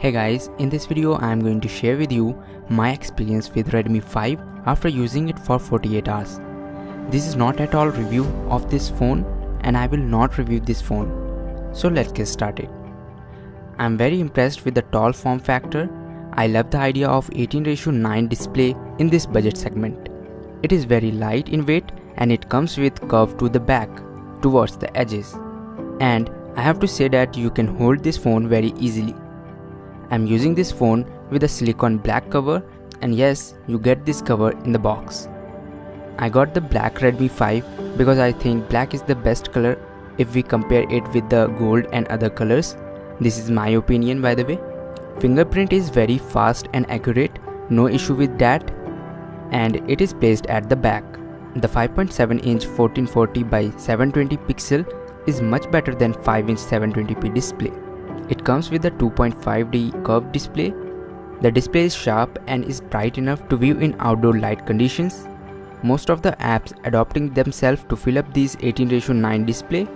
Hey guys, in this video I am going to share with you my experience with Redmi 5 after using it for 48 hours. This is not at all review of this phone and I will not review this phone. So let's get started. I am very impressed with the tall form factor. I love the idea of 18:9 display in this budget segment. It is very light in weight and it comes with curve to the back towards the edges. And I have to say that you can hold this phone very easily. I'm using this phone with a silicone black cover, and yes, you get this cover in the box. I got the Black Redmi 5 because I think black is the best color if we compare it with the gold and other colors. This is my opinion, by the way. Fingerprint is very fast and accurate, no issue with that, and it is placed at the back. The 5.7-inch 1440 by 720 pixel is much better than 5-inch 720p display. It comes with a 2.5D curved display. The display is sharp and is bright enough to view in outdoor light conditions. Most of the apps adopting themselves to fill up these 18:9 display.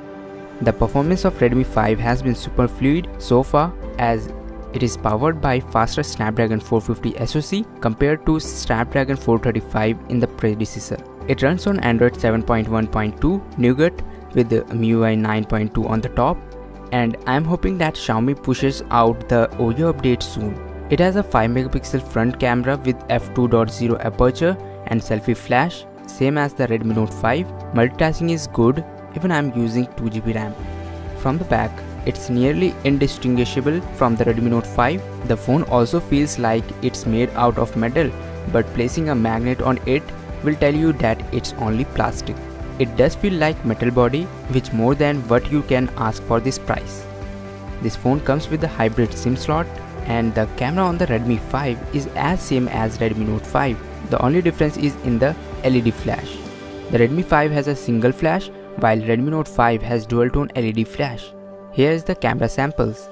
The performance of Redmi 5 has been super fluid so far, as it is powered by faster Snapdragon 450 SoC compared to Snapdragon 435 in the predecessor. It runs on Android 7.1.2 Nougat with the MIUI 9.2 on the top, and I am hoping that Xiaomi pushes out the Oreo update soon. It has a 5MP front camera with f2.0 aperture and selfie flash, same as the Redmi Note 5. Multitasking is good even I am using 2GB RAM. From the back, it's nearly indistinguishable from the Redmi Note 5. The phone also feels like it's made out of metal, but placing a magnet on it will tell you that it's only plastic. It does feel like metal body, which more than what you can ask for this price. This phone comes with a hybrid SIM slot, and the camera on the Redmi 5 is as same as Redmi Note 5. The only difference is in the LED flash. The Redmi 5 has a single flash, while Redmi Note 5 has dual tone LED flash. Here is the camera samples.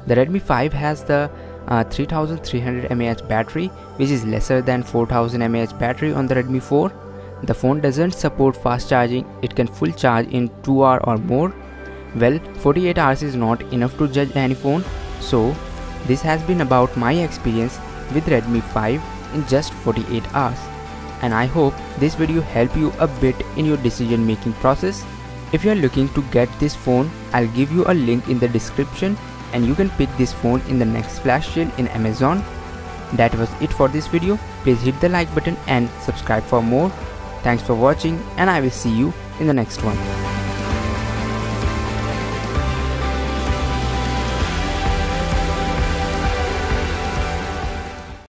The Redmi 5 has the 3300 mAh battery, which is lesser than 4000 mAh battery on the Redmi 4. The phone doesn't support fast charging. It can full charge in 2 hours or more. Well, 48 hours is not enough to judge any phone. So, this has been about my experience with Redmi 5 in just 48 hours. And I hope this video helped you a bit in your decision making process. If you are looking to get this phone, I'll give you a link in the description, and you can pick this phone in the next flash sale in Amazon. That was it for this video. Please hit the like button and subscribe for more. Thanks for watching, and I will see you in the next one.